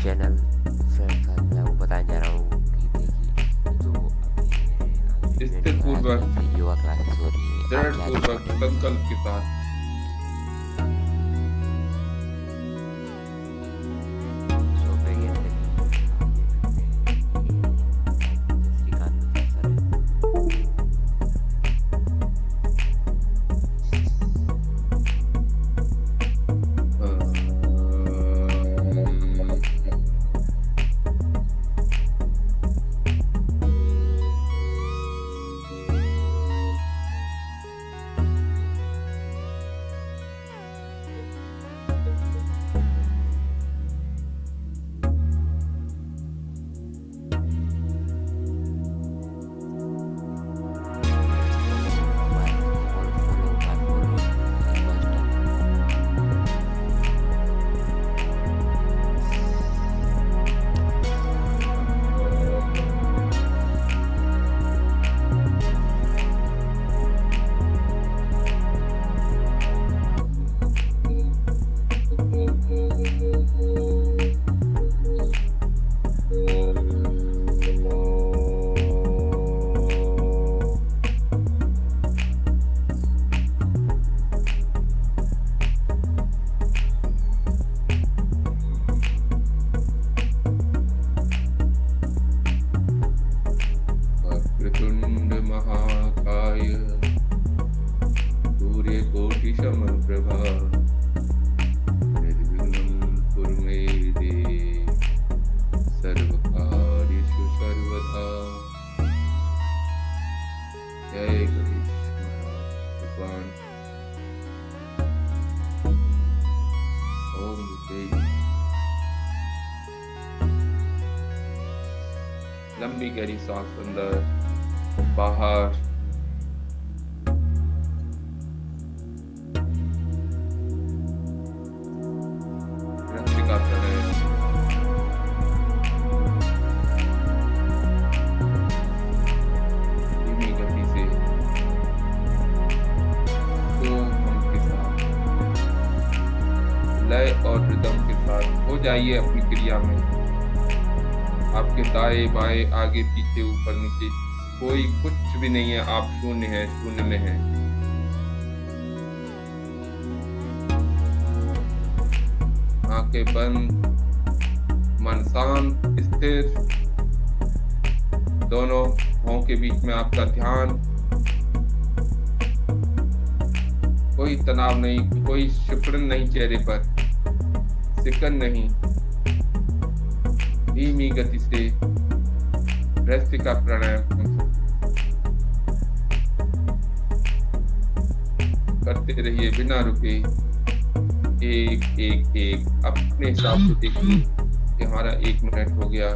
Channel friends, आज मैं आपको बताने जा रहा हूँ कि देखिए जो अभी मेरे स्थिर इवेंट में पूर्वक, आजकल जो योगा क्लासेस हो रही है, आप दृढ़ क्या पूर्वक रिकमेंड संकल्प करेंगे? के साथ। सो बिगिन करिए। आप देख सकते हैं कि जय श्रीकांत सर है। Follow first step. वक्रतुंड महाकाय, सूर्यकोटि समप्रभा, निर्विघ्नं कुरु मे देव, सर्वकार्येषु सर्वदा। जय गणेश महाराज भगवान। ओम जय। लंबी गहरी सांस अंदर बाहर। भस्त्रिका प्राणायाम। धीमी गति से तो हम के साथ लय और रिदम के साथ हो जाइए अपनी क्रिया में। आपके दाएं बाएं आगे पीछे ऊपर नीचे कोई कुछ भी नहीं है, आप शून्य हैं, शून्य में हैं। आंखें बंद, मन शांत स्थिर, दोनों हों के बीच में आपका ध्यान। कोई तनाव नहीं, कोई सिकुड़न नहीं चेहरे पर, सिकन नहीं। धीमी गति से भस्त्रिका प्राणायाम करते रहिए बिना रुके। एक एक एक अपने हिसाब से देखिए कि हमारा 1 मिनट हो गया,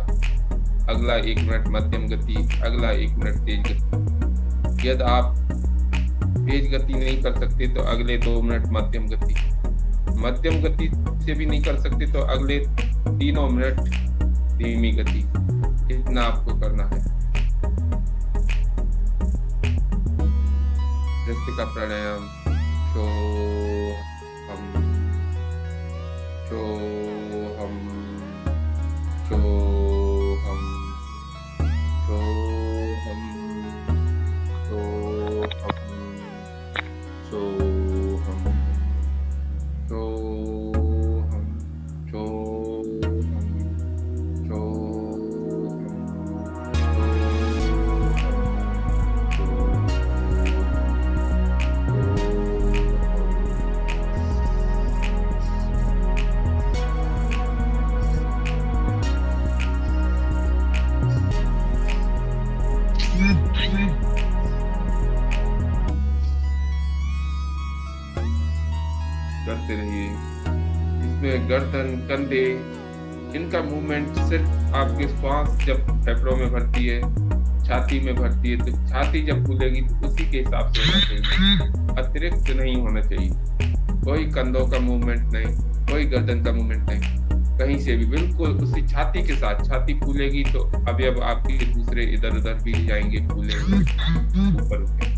अगला 1 मिनट मध्यम गति, अगला 1 मिनट तेज गति। यदि आप तेज गति नहीं कर सकते तो अगले 2 मिनट मध्यम गति, मध्यम गति से भी नहीं कर सकते तो अगले 3 मिनट धीमी गति। इतना आपको करना है। भस्त्रिका प्राणायाम। शो हम, शो हम, शो हम, शो हम, शो हम, शो हम, शो हम, शो हम, शो करते रहिए। इसमें गर्दन, कंधे, इनका मूवमेंट सिर्फ आपके श्वास जब फेफड़ों में भरती है, छाती में भरती है, तो छाती जब खुलेगी तो उसी के हिसाब से होना चाहिए, अतिरिक्त नहीं होना चाहिए। कोई कंधों का मूवमेंट नहीं, कोई गर्दन का मूवमेंट नहीं, कहीं से भी, बिल्कुल उसी छाती के साथ। छाती फूलेगी तो अवयव आपके दूसरे इधर उधर भी जाएंगे, फूलेंगे, ऊपर उठेंगे।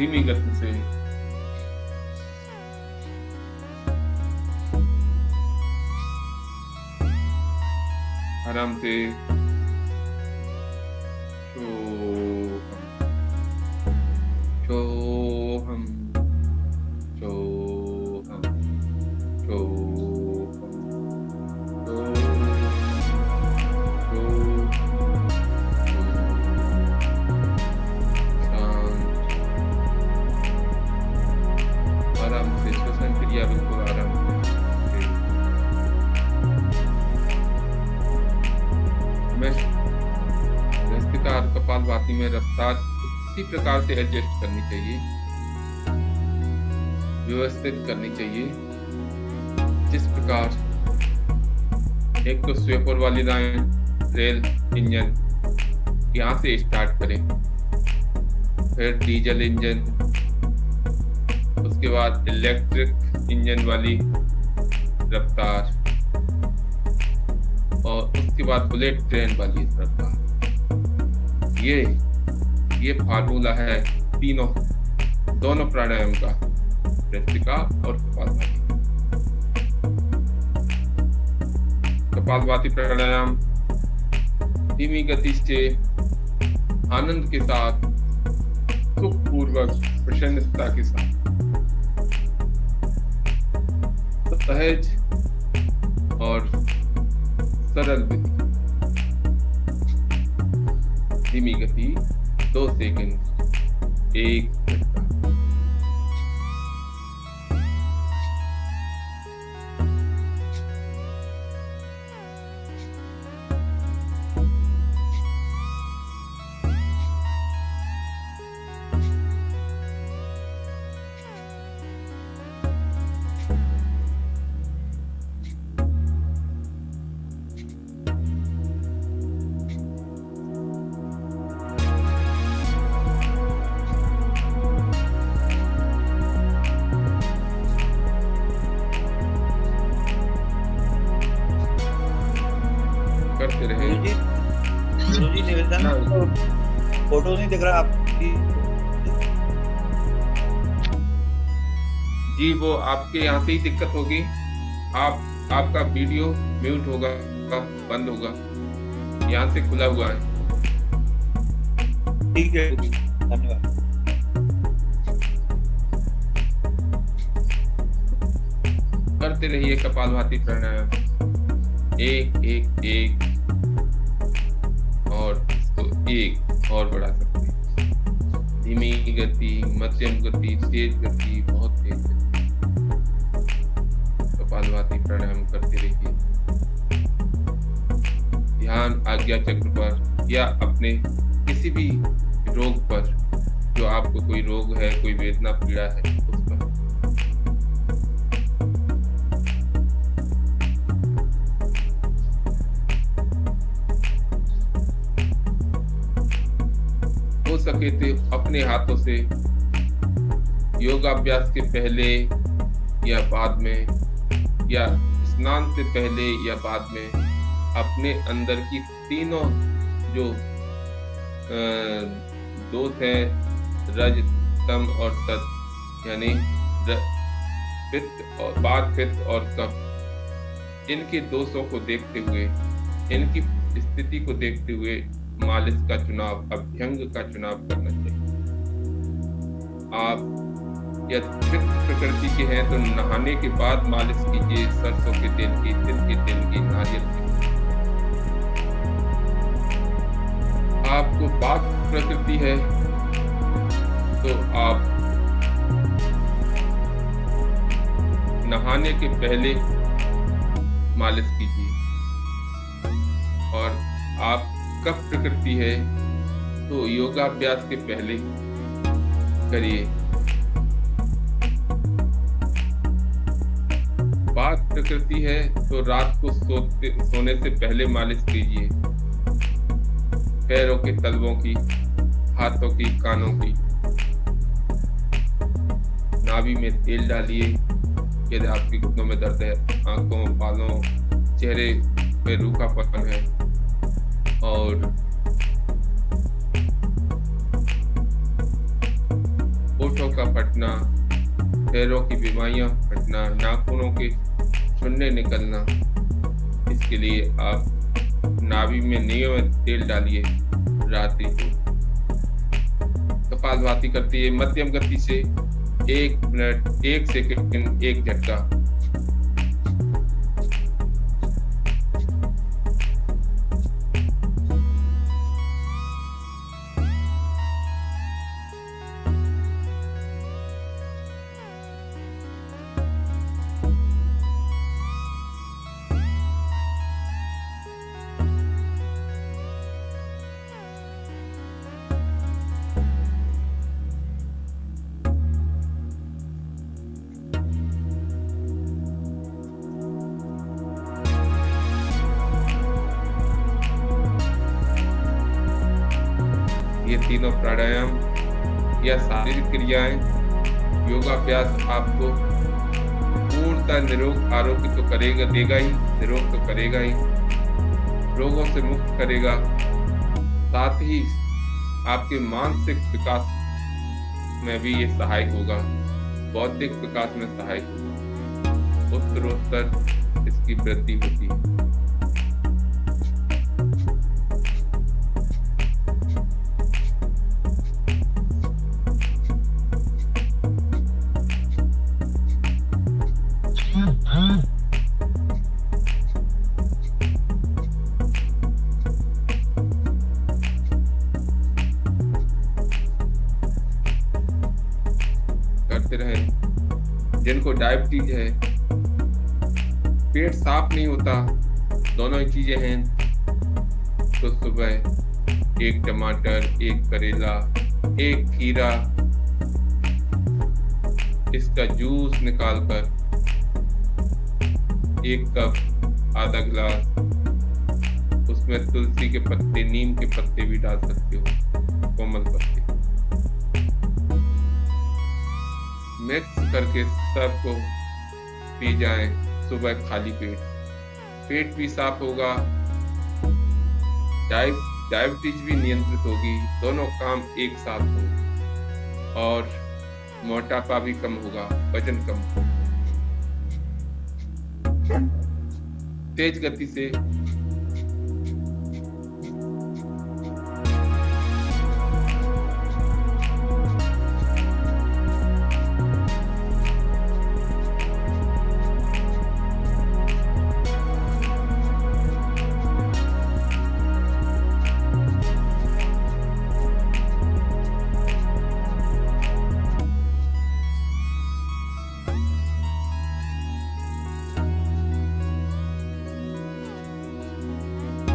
धीमी गति से। आराम से शोहम शोहम शोहम शोहम शांत। आराम से श्वसन क्रिया बिल्कुल आराम से। और कपालभाति में रफ्तार उसी प्रकार से एडजस्ट करनी चाहिए, व्यवस्थित करनी चाहिए जिस प्रकार एक तो स्वेपर वाली लाइन रेल इंजन यहाँ से स्टार्ट करें, फिर डीजल इंजन, उसके बाद इलेक्ट्रिक इंजन वाली रफ्तार और उसके बाद बुलेट ट्रेन वाली रफ्तार। ये फार्मूला है दोनों प्राणायाम का, भस्त्रिका और कपालभाति। कपालभाति प्राणायाम धीमी गति से आनंद के साथ, सुखपूर्वक, प्रसन्नता के साथ, सहज और सरल विधि। धीमी गति 2 सेकंड 1 झटका। करते रहे। गुरुजी निवेदन, फोटो नहीं दिख रहा आपकी। जी वो आपके यहाँ से ही दिक्कत होगी, आपका वीडियो म्यूट होगा, बंद होगा, यहाँ से खुला हुआ है। ठीक है, धन्यवाद। करते रहिए कपालभाति प्राणायाम, 1 1 1 और इसको 1 और बढ़ा सकते हैं। धीमी गति, मध्यम गति, तेज गति, बहुत तेज गति। कपालभाति प्राणायाम करते रहिए। ध्यान आज्ञा चक्र पर या अपने किसी भी रोग पर, जो आपको कोई रोग है, कोई वेदना पीड़ा है, उस पर। हो सके तो अपने हाथों से योगाभ्यास के पहले या बाद में, या स्नान से पहले या बाद में, अपने अंदर की तीनों जो दोष है, रज, तम और सत, यानी पित्त और वात, पित्त और कफ, इनके दोषों को देखते हुए, इनकी स्थिति को देखते हुए मालिश का चुनाव, अभ्यंग का चुनाव करना चाहिए। आप यदि पित्त प्रकृति के हैं तो नहाने के बाद मालिश कीजिए, सरसों के तेल की, तिल के तेल की, नारियल की। आपको वात प्रकृति है तो आप नहाने के पहले मालिश कीजिए, और आप कफ प्रकृति है तो योगाभ्यास के पहले करिए। वात प्रकृति है तो रात को सोने से पहले मालिश कीजिए, पैरों के तलवों की, हाथों की, कानों की। नाभि में तेल डालिए यदि आपके घुटनों में दर्द है, आंखों, बालों, चेहरे पे रूखापन है, और होठों का फटना, पैरों की बीमारियां फटना, नाखूनों के चुन्ने निकलना, इसके लिए आप नाभि में नियमित तेल डालिए रात्रि को। कपालभाति करती है मध्यम गति से 1 मिनट 1 सेकंड 1 झटका। ये तीनों प्राणायाम या शारीरिक क्रियाएं योगाभ्यास आपको पूर्णतः निरोग आरोग्य तो देगा ही, निरोग तो करेगा ही, रोगों से मुक्त करेगा, साथ ही आपके मानसिक विकास में भी ये सहायक होगा, बौद्धिक विकास में सहायक होगा, उत्तरोत्तर इसकी वृद्धि होती है। करते रहें। जिनको डायबिटीज है, पेट साफ नहीं होता, दोनों ही चीजें हैं, तो सुबह 1 टमाटर, 1 करेला, 1 खीरा, इसका जूस निकालकर 1 कप आधा गिलास, उसमें तुलसी के पत्ते, नीम के पत्ते भी डाल सकते हो, कोमल पत्ते मिक्स करके सबको पी जाएं सुबह खाली पेट। पेट भी साफ होगा, डायबिटीज भी नियंत्रित होगी, दोनों काम एक साथ होंगे और मोटापा भी कम होगा, वजन कम होगा। तेज गति से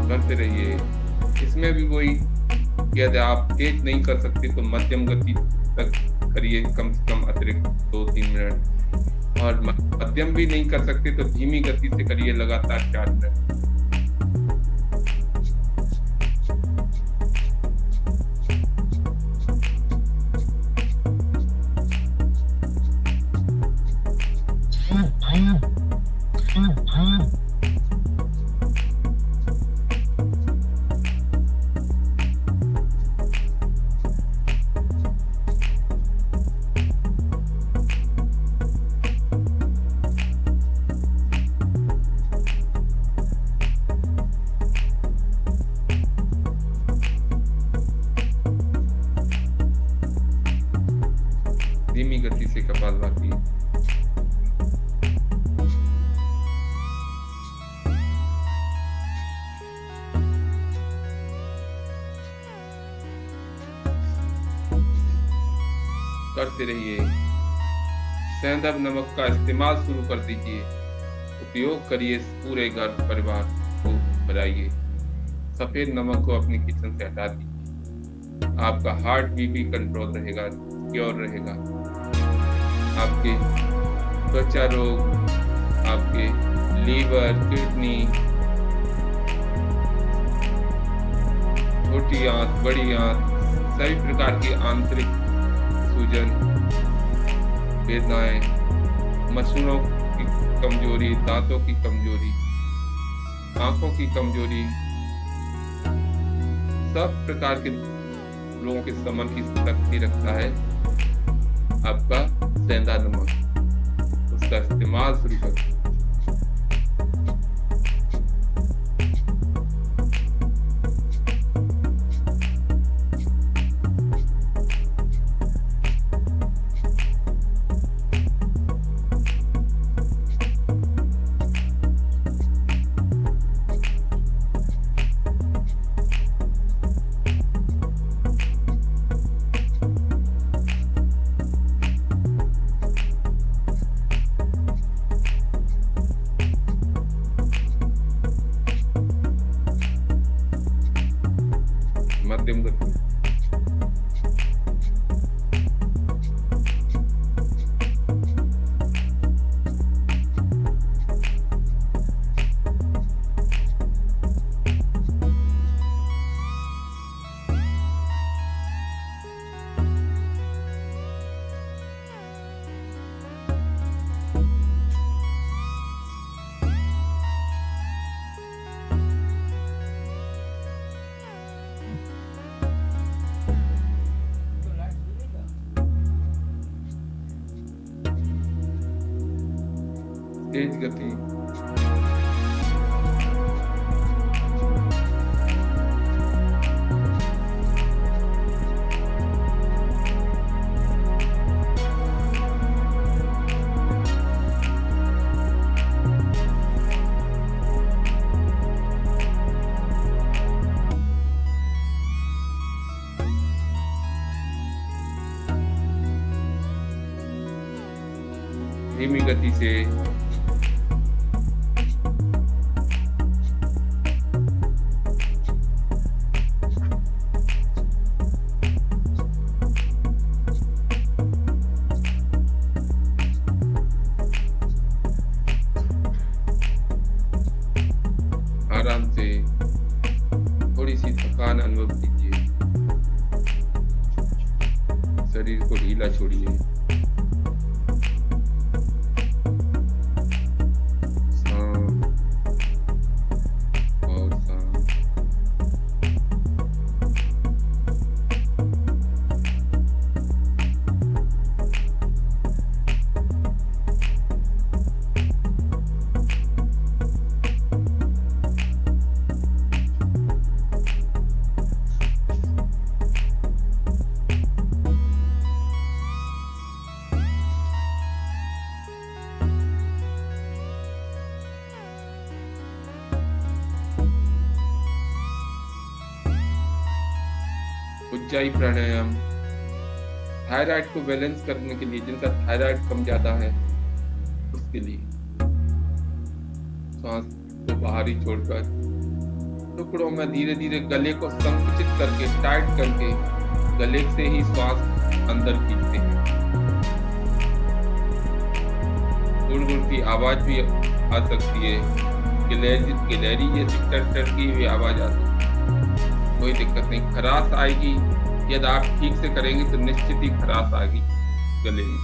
करते रहिए। इसमें भी वही, यदि आप तेज नहीं कर सकते तो मध्यम गति तक करिए, कम से कम अतिरिक्त 2-3 मिनट, और मध्यम भी नहीं कर सकते तो धीमी गति से करिए लगातार 4 मिनट। धीमी गति से कपालभाति। करते रहिए। सेंधव नमक का इस्तेमाल शुरू कर दीजिए, उपयोग करिए, पूरे घर परिवार को बनाइए। सफेद नमक को अपनी किचन से हटा दीजिए, आपका हार्ट बीपी कंट्रोल रहेगा, सिक्योर रहेगा। आपके त्वचा रोग, आपके लीवर, किडनी, छोटी आंत, बड़ी आंत, सभी प्रकार की आंतरिक सूजन, वेदनाएं, मसूड़ों की कमजोरी, दांतों की कमजोरी, आंखों की कमजोरी, सब प्रकार के लोगों के समन की शक्ति रखता है। आपका सेंधा नमक, उसका इस्तेमाल शुरू करें। मध्यम गति। तेज गति। धीमी गति से। आराम से थोड़ी सी थकान अनुभव कीजिए, शरीर को ढीला छोड़िए। शांत और शांत। उज्जाई प्राणायाम थायराइड को बैलेंस करने के लिए, जिनका थायराइड कम ज्यादा है उसके लिए। सांस को बाहर ही छोड़कर टुकड़ों में धीरे धीरे गले को संकुचित करके, टाइट करके गले से ही श्वास अंदर खींचते हैं। गुड़गुड़ की आवाज भी आ सकती है, गिलहरी जैसी टर की भी आवाज आ सकती है, कोई दिक्कत नहीं। खराश आएगी, यदि आप ठीक से करेंगे तो निश्चित ही खराश आएगी गले में,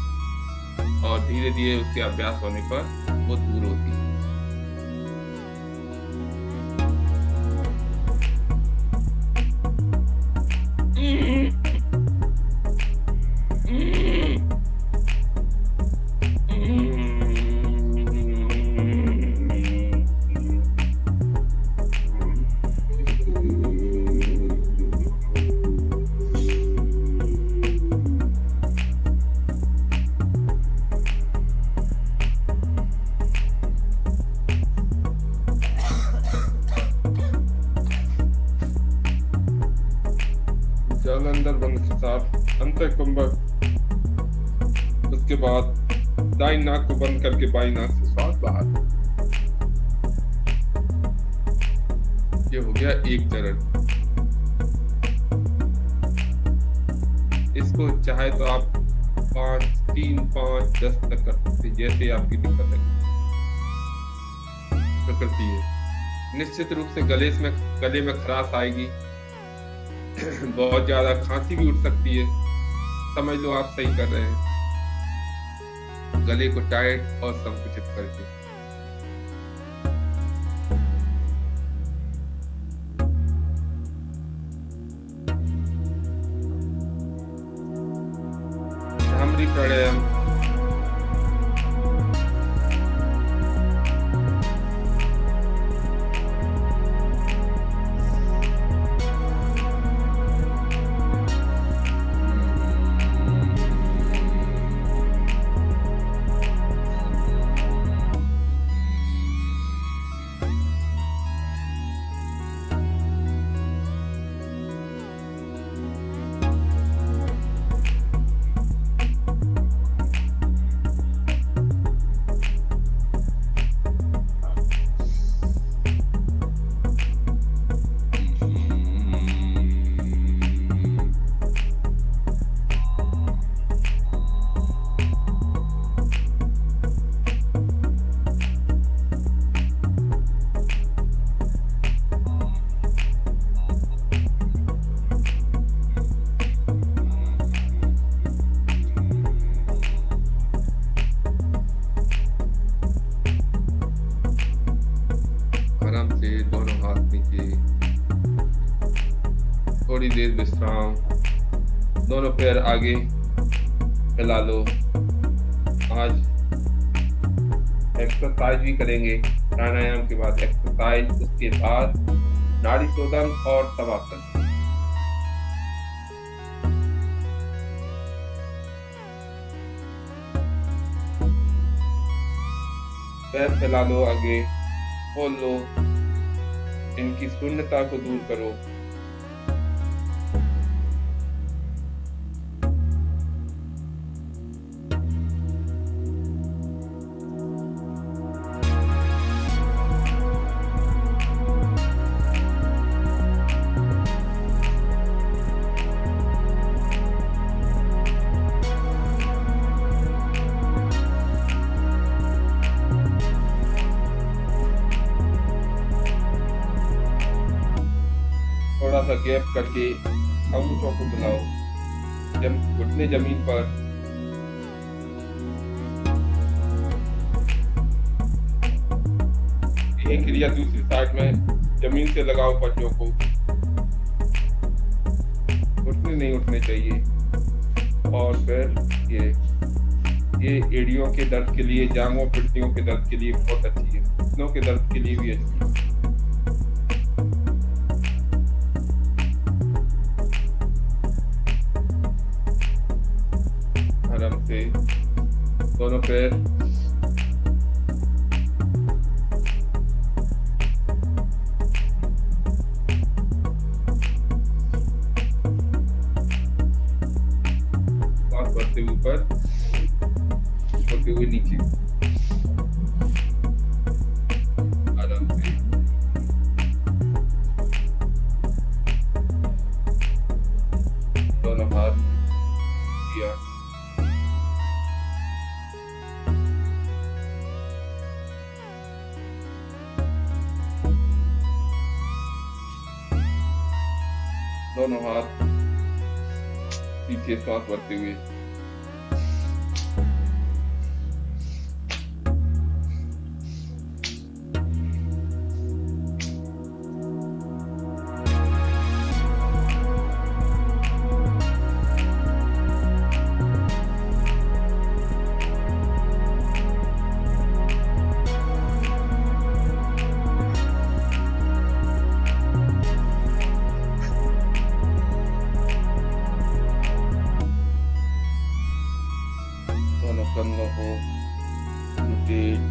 और धीरे धीरे उसके अभ्यास होने पर वो दूर होती है। जल अंदर बंद के साथ अंतर कुंभक। उसके बाद दाई नाक को बंद करके बाई नाक से श्वास बाहर। ये हो गया एक चरण। इसको चाहे तो आप 5, 3, 5, 10 तक कर सकते, जैसे आपकी दिक्कत है प्रकृति है। निश्चित रूप से गले में खराश आएगी, बहुत ज्यादा खांसी भी उठ सकती है, समझ लो आप सही कर रहे हैं, गले को टाइट और संकुचित करके। भ्रामरी प्राणायाम प्राणायाम। आराम से दोनों हाथ नीचे, थोड़ी देर विश्राम। दोनों पैर आगे फैला लो। आज एक्सरसाइज भी करेंगे, प्राणायाम के बाद एक्सरसाइज, उसके बाद नाड़ी शोधन और शवासन। पैर फैला लो आगे, खोल लो, इनकी शून्यता को दूर करो। थोड़ा सा गैप करके अंगूठों को मिलाओ, घुटने जमीन पर। यही क्रिया दूसरी साइड में जमीन से लगाओ पट्टियों को, घुटने नहीं उठने चाहिए। और फिर ये एड़ियों के दर्द के लिए, जांघों पिट्टियों के दर्द के लिए बहुत अच्छी है, घुटनों के दर्द के लिए भी अच्छी है। आराम से दोनों पैर सांस भरते हुए ऊपर, छोड़ते हुए नीचे। आराम से दोनों हाथ दिया, दोनों हाथ पीछे, सांस भरते हुए। दोनों कंधों को रोटेट,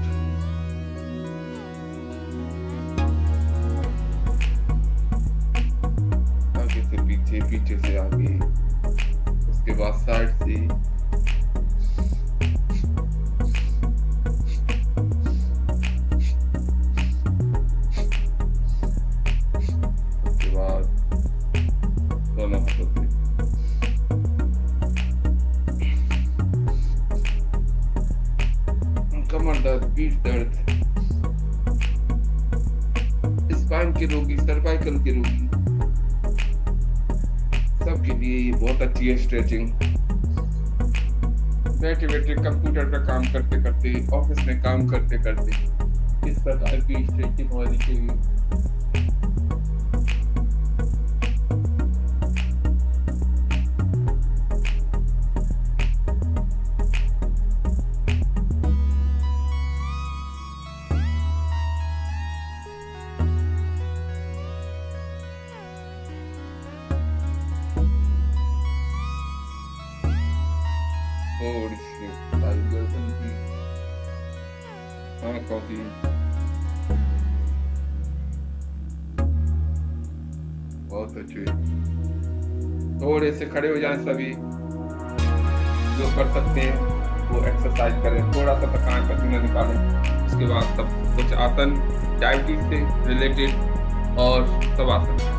आगे से पीछे, पीछे से आगे, उसके बाद साइड से। उसके बाद दोनों हाथों से। कमर दर्द, पीठ दर्द, स्पाइन के रोगी, सर्वाइकल के रोगी, सबके लिए ये बहुत अच्छी है स्ट्रेचिंग। बैठे बैठे कंप्यूटर पर काम करते करते, ऑफिस में काम करते करते इस प्रकार की स्ट्रेचिंग होनी चाहिए। आंखों की। बहुत अच्छे। थोड़े से खड़े हो जाएं सभी, जो कर सकते हैं वो एक्सरसाइज करें, थोड़ा सा थकान पसीना निकालें। उसके बाद सब कुछ आसन डायबिटीज से रिलेटेड और सब आसन।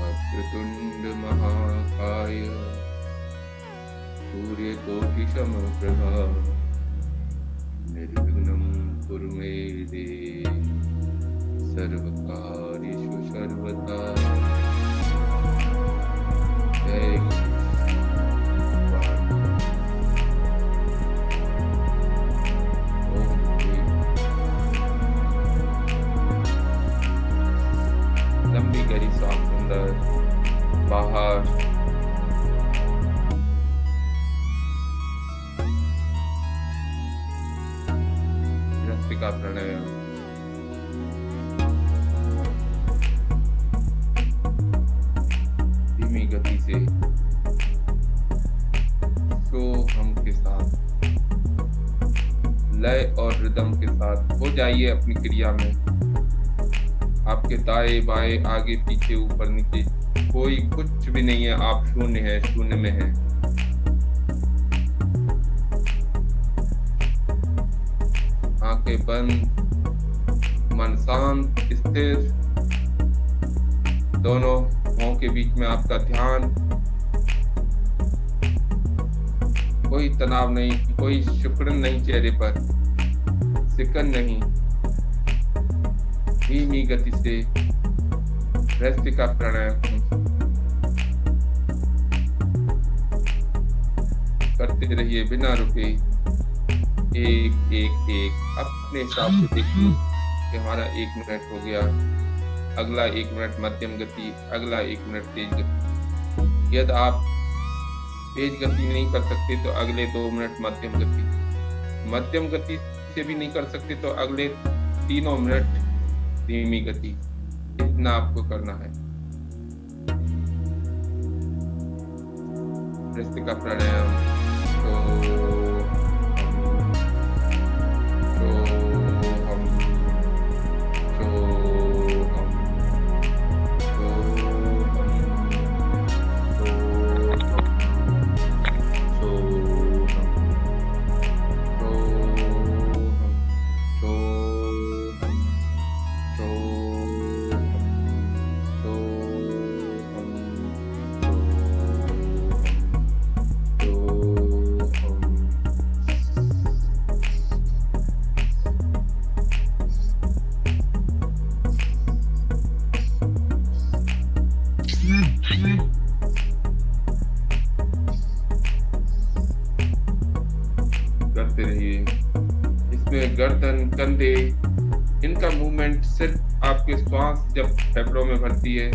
वक्रतुंड महाकाय सूर्यकोटि समप्रभा निर्विघ्नं कुरु मे देव सर्वकार्येषु सर्वदा। जय लंबी गहरी सांस अंदर बाहर। भस्त्रिका प्राणायाम। धीमी गति से सोहम के साथ लय और रिदम के साथ हो जाइए अपनी क्रिया में। आपके दाएं बाएं आगे पीछे ऊपर नीचे कोई कुछ भी नहीं है, आप शून्य है, शून्य में है। आंखें बंद, मन शांत स्थिर, दोनों हों के बीच में आपका ध्यान। कोई तनाव नहीं, कोई सिकुड़न नहीं चेहरे पर, सिकन नहीं। धीमी गति से भस्त्रिका प्राणायाम करते रहिए बिना रुके। एक एक एक अपने हिसाब से देखिए कि हमारा 1 मिनट हो गया, अगला 1 मिनट मध्यम गति, अगला 1 मिनट तेज गति। यदि आप तेज गति नहीं कर सकते तो अगले 2 मिनट मध्यम गति, मध्यम गति से भी नहीं कर सकते तो अगले 3 मिनट धीमी गति। इतना आपको करना है। भस्त्रिका प्राणायाम। करते रहिए। इसमें गर्दन, कंधे, इनका मूवमेंट सिर्फ आपके श्वास जब फेफड़ों में भरती है,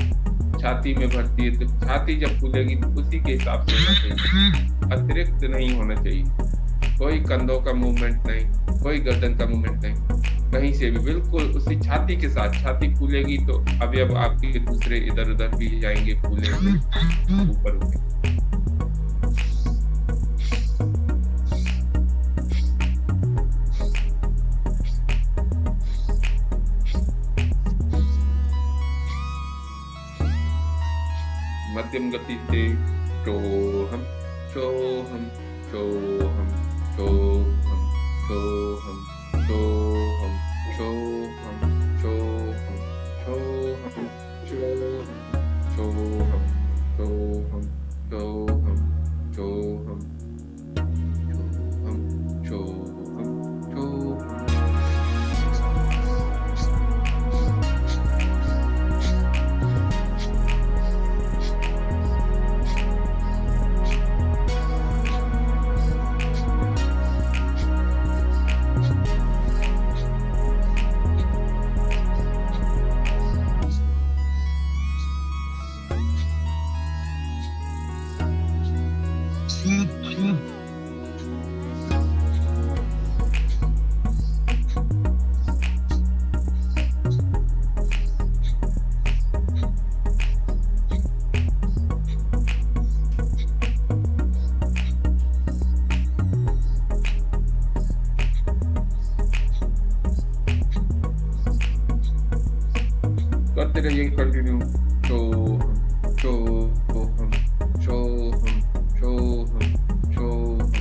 छाती में भरती है, तो छाती जब खुलेगी तो उसी के हिसाब से होना चाहिए, अतिरिक्त नहीं होना चाहिए। कोई कंधों का मूवमेंट नहीं, कोई गर्दन का मूवमेंट नहीं। कहीं से भी बिल्कुल उसी छाती के साथ, छाती फूलेगी तो अवयव आपके दूसरे इधर उधर भी जाएंगे, फूलेंगे, ऊपर उठेंगे। मध्यम गति से शोहम शोहम शोहम शोहम शोहम शोहम शोहम शोहम शोहम शोहम शोहम शोहम शोहम शोहम शोहम शोहम शोहम। करते रहिए कंटिन्यू। शोहम शोहम शोहम शोहम शोहम।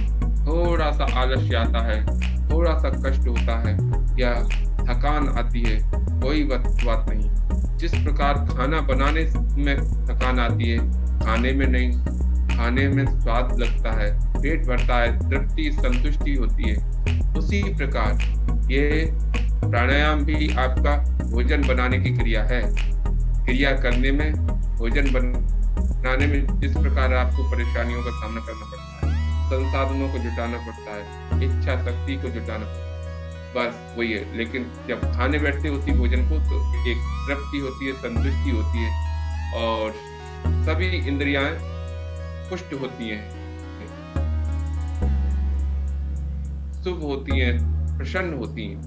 थोड़ा सा आलस्य आता है, थोड़ा सा कष्ट होता है या थकान आती है, कोई बात नहीं। जिस प्रकार खाना बनाने में थकान आती है, खाने में नहीं। खाने में स्वाद लगता है, पेट भरता है, तृप्ति संतुष्टि होती है। उसी प्रकार ये प्राणायाम भी आपका भोजन बनाने की क्रिया है। क्रिया करने में, भोजन बनाने में जिस प्रकार आपको परेशानियों का सामना करना पड़ता है, संसाधनों को जुटाना पड़ता है, इच्छा शक्ति को जुटाना पड़ता है, बस वही है। लेकिन जब खाने बैठते उसी भोजन को तो एक तृप्ति होती है, संतुष्टि होती है और सभी इंद्रियां पुष्ट होती हैं, शुभ होती हैं, प्रसन्न होती हैं।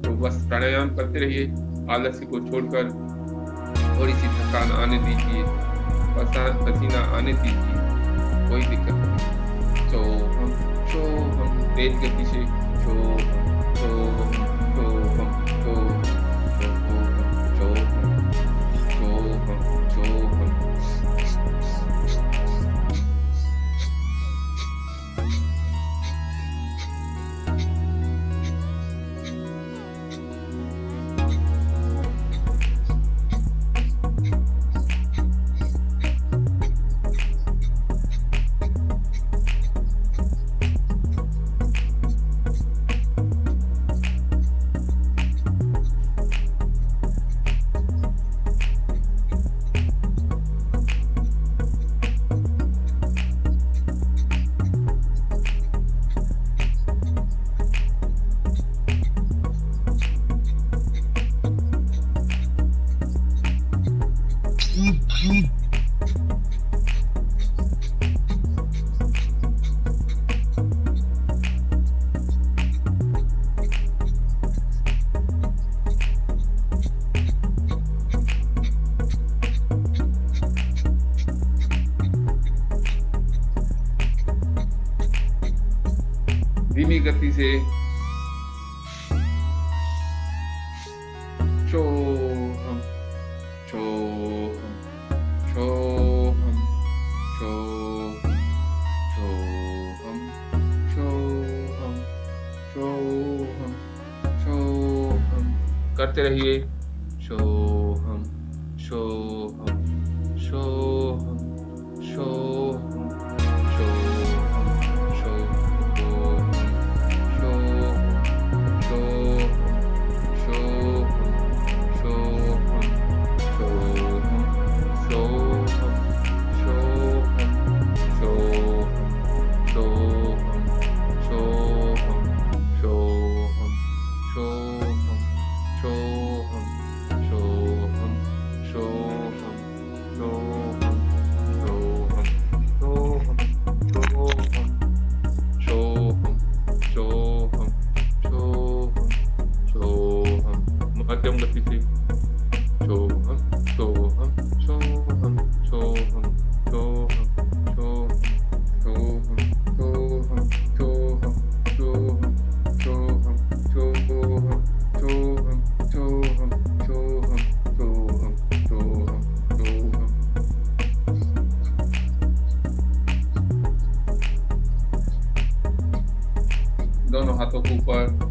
तो बस प्राणायाम करते रहिए, आलस्य को छोड़कर थोड़ी सी थकान आने दीजिए, पसीना आने दीजिए, कोई दिक्कत नहीं। शोहम तेज गति से शोहम शोहम शोहम शोहम शोहम शोहम शोहम। धीमी गति से शोहम शोहम शोहम शोहम शोहम शोहम शोहम शोहम। करते रहिए। शोहम शोहम शोहम शोहम शोहम शोहम शोहम शोहम शोहम शोहम। ऊपर,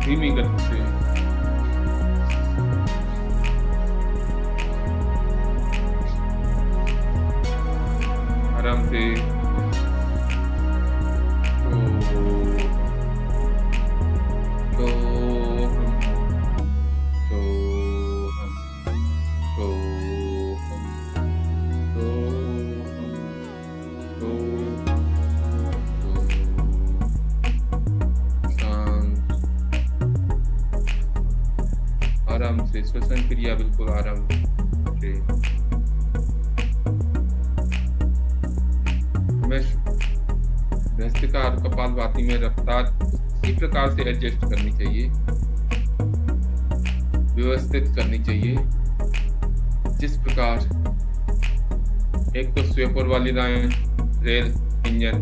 धीमी गति से। आराम से। आराम से श्वसन क्रिया बिल्कुल आराम से। भस्त्रिका और कपालभाति में रफ्तार उसी प्रकार से एडजस्ट करनी चाहिए, व्यवस्थित करनी चाहिए जिस प्रकार एक तो स्वेपर वाली लाइन रेल इंजन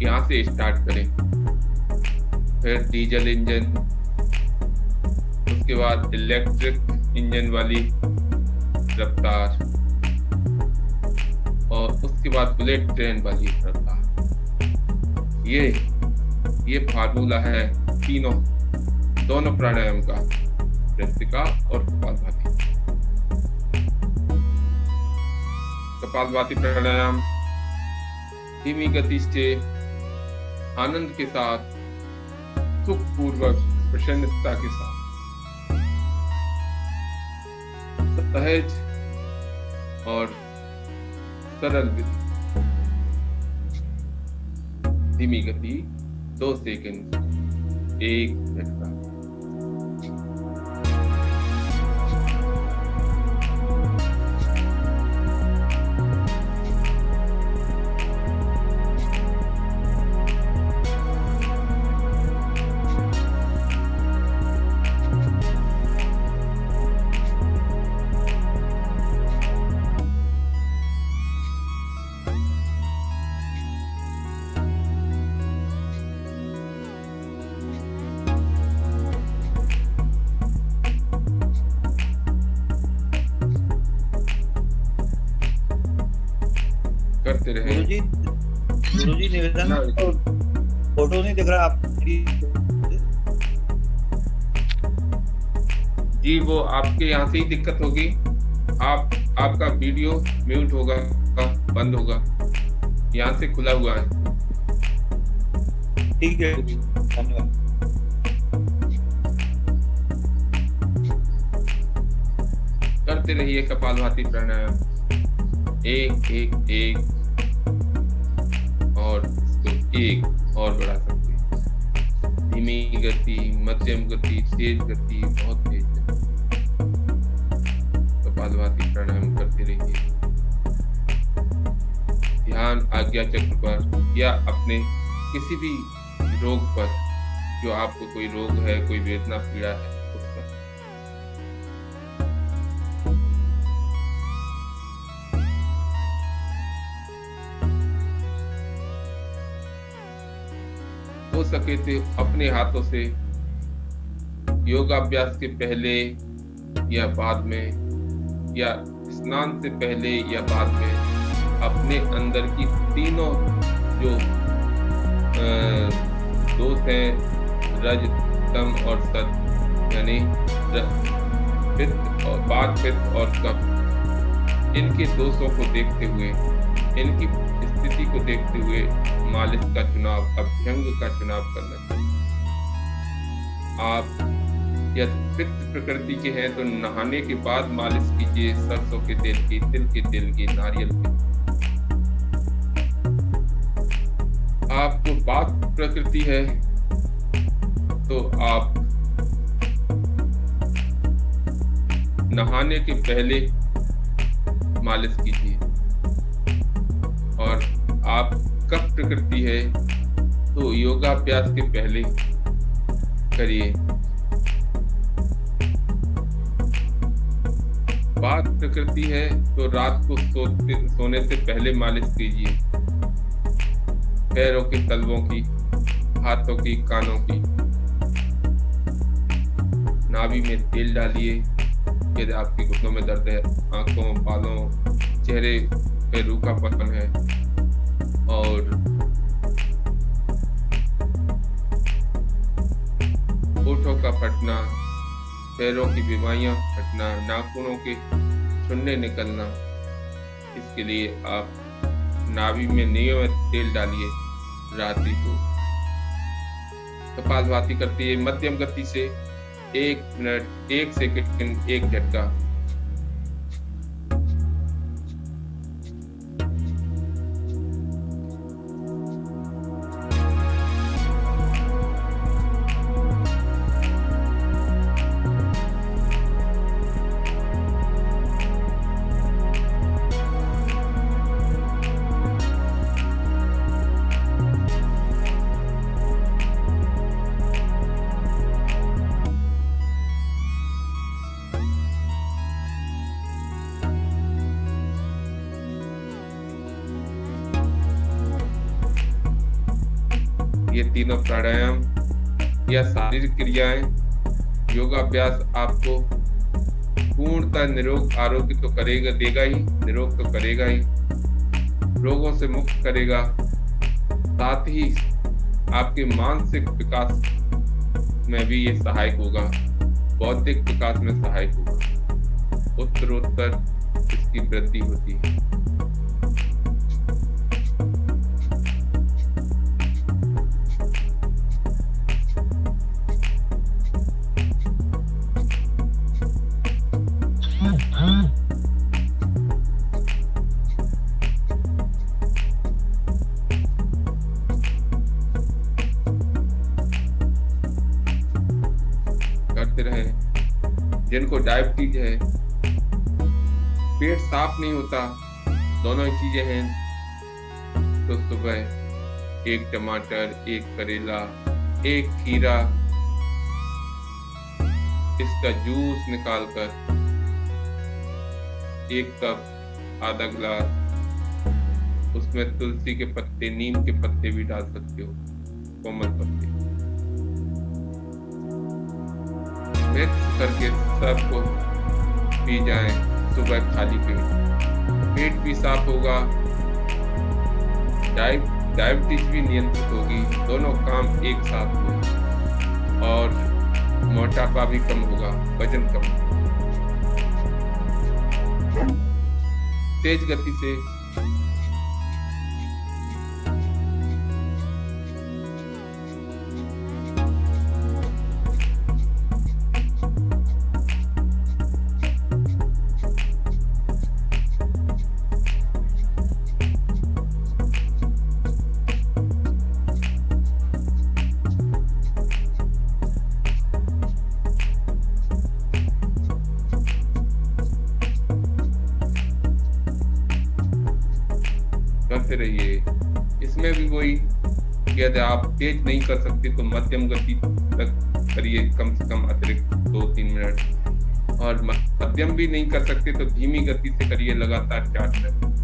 यहाँ से स्टार्ट करें, फिर डीजल इंजन, उसके बाद इलेक्ट्रिक इंजन वाली रफ्तार और उसके बाद बुलेट ट्रेन वाली रफ्तार। ये फार्मूला है दोनों प्राणायाम का, भस्त्रिका और कपालभाति। कपालभाति प्राणायाम धीमी गति से आनंद के साथ, सुखपूर्वक, प्रसन्नता के साथ, सहज और सरल विधि। धीमी गति 2 सेकंड, 1 झटका। करते रहे। गुरुजी निवेदन, फोटो नहीं दिख रहा आप जी, वो आपके यहाँ से ही दिक्कत होगी। आपका वीडियो म्यूट होगा, बंद होगा, यहाँ से खुला हुआ है। ठीक है, धन्यवाद। करते रहिए कपालभाति प्राणायाम, 1 1 1 और इसको 1 और बढ़ा सकते हैं। धीमी गति, मध्यम गति, तेज गति, बहुत तेज गति। कपालभाति प्राणायाम करते रहिए। ध्यान आज्ञा चक्र पर या अपने किसी भी रोग पर, जो आपको कोई रोग है, कोई वेदना पीड़ा है, उस पर। हो सके तो अपने हाथों से योगाभ्यास के पहले या बाद में, या स्नान से पहले या बाद में, अपने अंदर की तीनों जो दोष हैं, रज, तम और सत, यानी पित्त और वात, पित्त और कफ, इनके दोषों को देखते हुए, इनकी स्थिति को देखते हुए मालिश का चुनाव, अभ्यंग का चुनाव करना चाहिए। आप यदि पित्त प्रकृति के हैं तो नहाने के बाद मालिश कीजिए, सरसों के तेल की, तिल के तेल की, नारियल की। आपको बात प्रकृति है तो आप नहाने के पहले मालिश कीजिए, और आप कफ प्रकृति है तो योगाभ्यास के पहले करिए। वात प्रकृति है तो रात को सोने से पहले मालिश कीजिए, पैरों के तलवों की, हाथों की, कानों की। नाभि में तेल डालिए यदि आपके घुटनों में दर्द है, आंखों, बालों, चेहरे पे रूखापन है, और होठों का फटना, पैरों की बीमारियां फटना, नाखूनों के छुन्ने निकलना, इसके लिए आप नाभि में नियमित तेल डालिए रात्रि को। कपालभाति करती है मध्यम गति से 1 मिनट 1 सेकंड 1 झटका। ये तीनों प्राणायाम या शारीरिक क्रियाएं योगाभ्यास आपको पूर्णतः निरोग आरोग्य तो देगा ही, निरोग तो करेगा ही, रोगों से मुक्त करेगा, साथ ही आपके मानसिक विकास में भी ये सहायक होगा, बौद्धिक विकास में सहायक होगा, उत्तरोत्तर इसकी वृद्धि होती है। करते रहे। जिनको डायबिटीज है, पेट साफ नहीं होता, दोनों चीजें हैं, तो सुबह 1 टमाटर, 1 करेला, 1 खीरा, इसका जूस निकालकर 1 कप आधा गिलास, उसमें तुलसी के पत्ते, नीम के पत्ते भी डाल सकते हो, कोमल पत्ते मिक्स करके सबको पी जाएं सुबह खाली पेट। पेट भी साफ होगा, डायबिटीज भी नियंत्रित होगी, दोनों काम एक साथ हो, और मोटापा भी कम होगा, वजन कम होगा। तेज गति से करते रहिए। इसमें भी वही, यदि आप तेज नहीं कर सकते तो मध्यम गति तक करिए, कम से कम अतिरिक्त 2-3 मिनट, और मध्यम भी नहीं कर सकते तो धीमी गति से करिए लगातार 4 मिनट।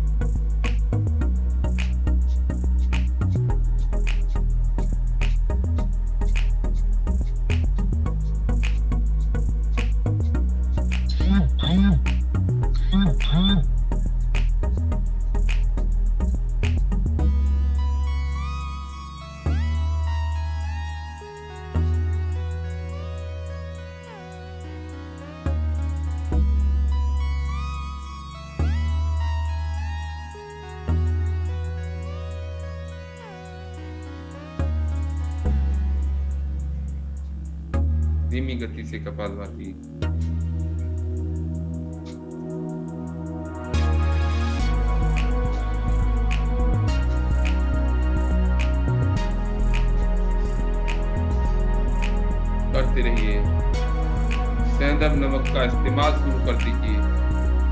धीमी गति से कपालभाति। अदब नमक का इस्तेमाल शुरू कर दीजिए।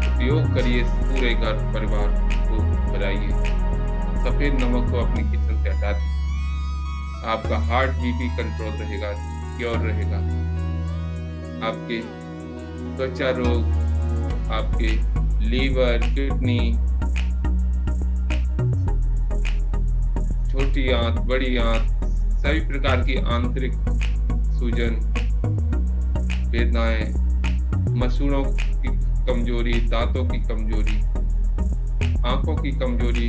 उपयोग करिए, पूरे घर परिवार को बनाइए। सफेद नमक को अपनी किचन से हटा दीजिए। आपका हार्ट बीपी कंट्रोल रहेगा, सिक्योर रहेगा। आपके त्वचा रोग, आपके लीवर, किडनी, छोटी आंत, बड़ी आंत, सभी प्रकार की आंतरिक सूजन, वेदनाएं, मसूड़ों की कमजोरी, दांतों की कमजोरी, आंखों की कमजोरी,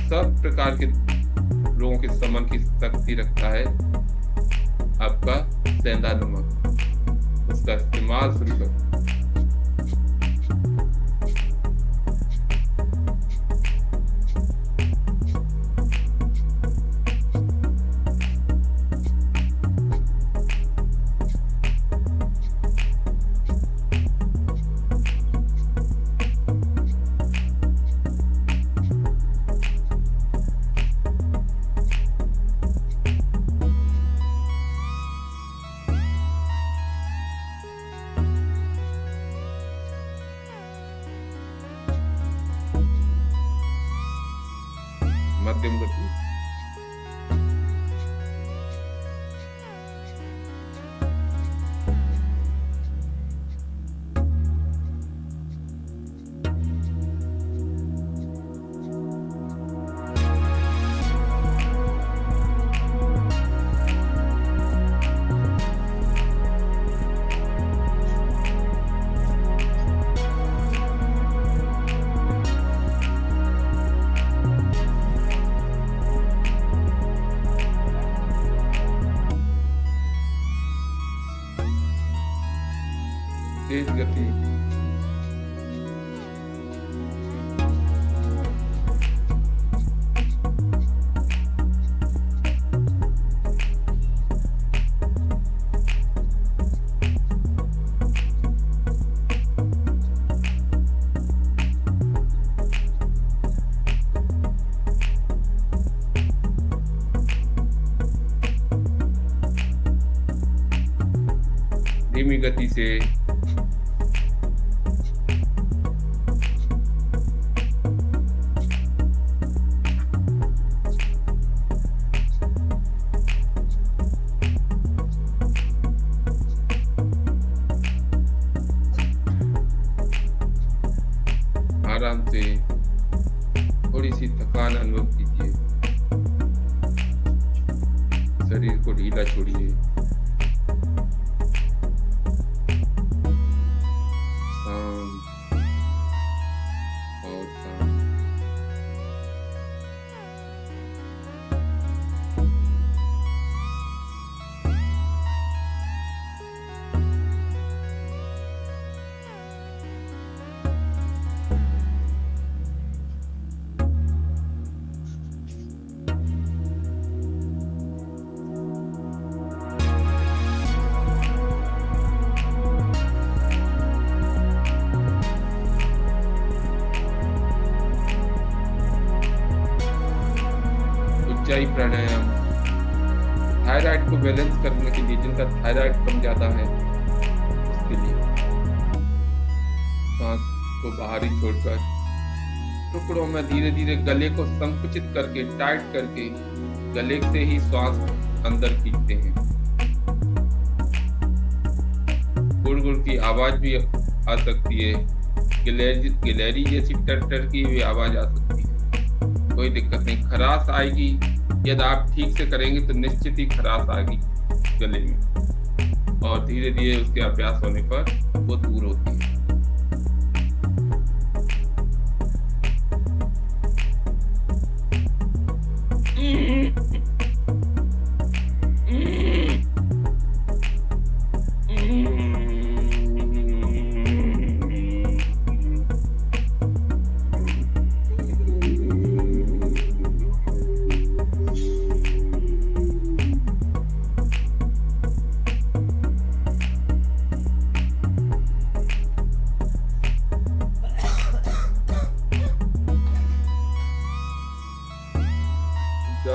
सब प्रकार के रोगों के शमन की शक्ति रखता है आपका सेंधा नमक। उसका इस्तेमाल शुरू करो। मध्यम गति, तेज गति, धीमी गति से, आराम से, थोड़ी सी थकान अनुभव कीजिए। शरीर को ढीला छोड़िए। शांत और शांत। ऊंचाई प्राणायाम, थायराइड को बैलेंस करने के लिए, जिनका थायराइड कम ज्यादा है उसके लिए। सांस को बाहरी छोड़कर टुकड़ों में धीरे धीरे गले को संकुचित करके, टाइट करके गले से ही श्वास अंदर खींचते हैं। गुड़ की आवाज भी आ सकती है, गिलहरी जैसी टर की भी आवाज आ सकती है, कोई दिक्कत नहीं। खराश आएगी, यदि आप ठीक से करेंगे तो निश्चित ही खराश आएगी गले में, और धीरे धीरे उसके अभ्यास होने पर वो दूर होती है।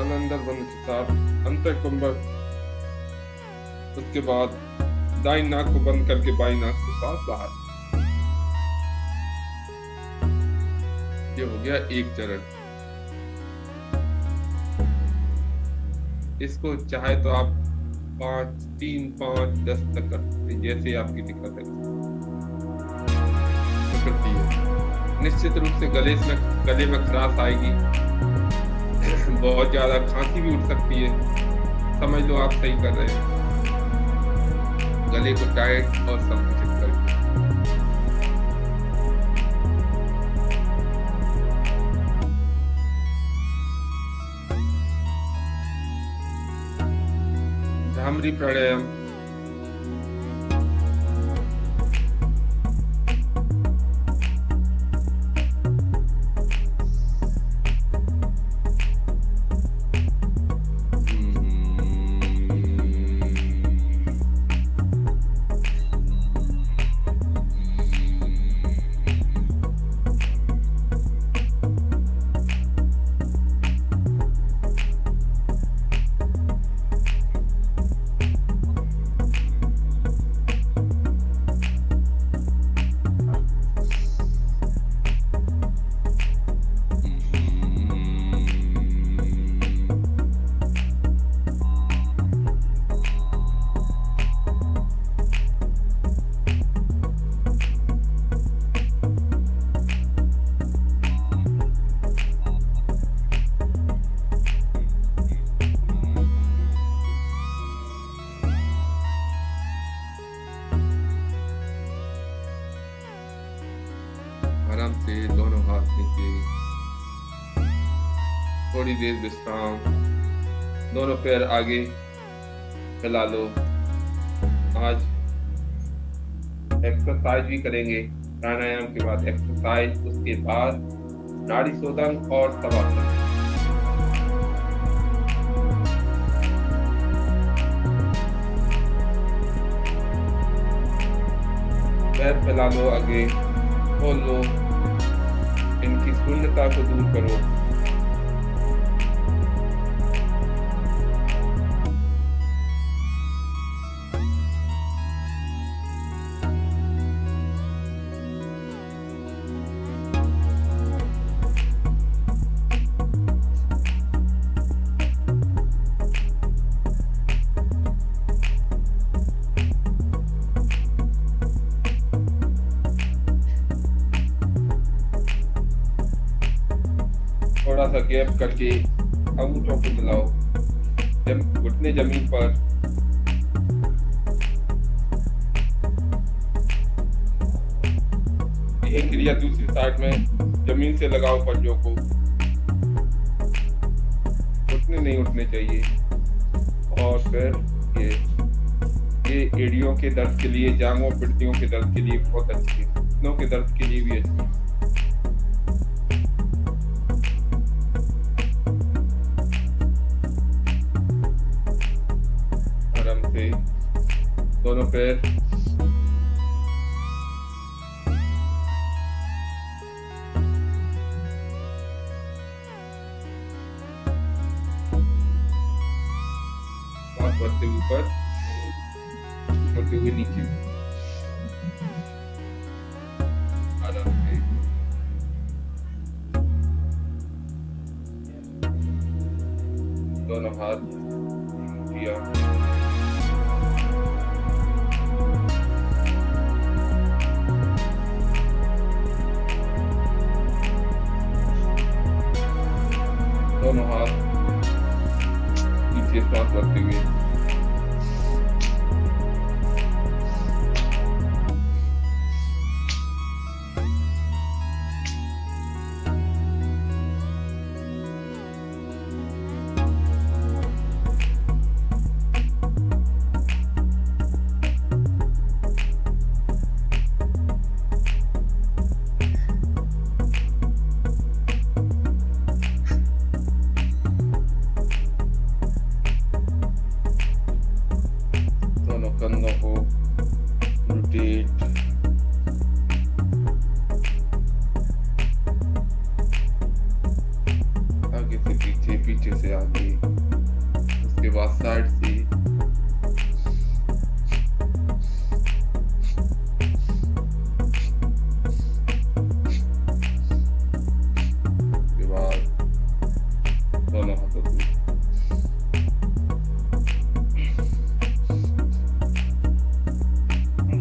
अंदर बंद के साथ अंतर कुंभक, उसके बाद दाईं नाक को बंद करके बाईं नाक से सांस बाहर। ये हो गया एक चरण। इसको चाहे तो आप 5, 3, 5, 10 तक कर सकते हैं, जैसे आपकी दिक्कत है करती है। निश्चित रूप से गले में खराश आएगी, बहुत ज्यादा खांसी भी उठ सकती है, समझ लो आप सही कर रहे हैं। गले को टाइट और संकुचित करके भ्रामरी प्राणायाम। आराम से दोनों हाथ नीचे, थोड़ी देर विश्राम, दोनों पैर आगे फैला लो। आज एक्सरसाइज भी करेंगे, प्राणायाम के बाद एक्सरसाइज, उसके बाद नाड़ी शोधन और शवासन। पैर फैला लो आगे, खोल लो, इनकी शून्यता को दूर करो। थोड़ा सा गैप करके अंगूठों को मिलाओ, जब घुटने जमीन पर, एक क्रिया दूसरी साइड में जमीन से लगाओ पंजों को, घुटने नहीं उठने चाहिए। और फिर ये एड़ियों के दर्द के लिए, जांघों पिड़तियों के दर्द के लिए बहुत अच्छी है, घुटनों के दर्द के लिए भी अच्छी है। दोनों पैर हाथ बढ़ते ऊपर, बढ़ते हुए नीचे, आराम से। दोनों हाथ किया, दोनों हाथ नीचे सांस रखते हुए,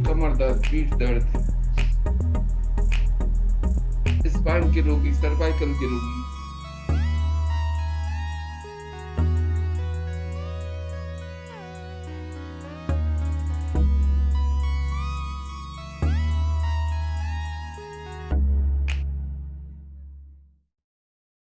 कमर दर्द, पीठ दर्द, स्पाइन के रोगी, सर्वाइकल के रोगी,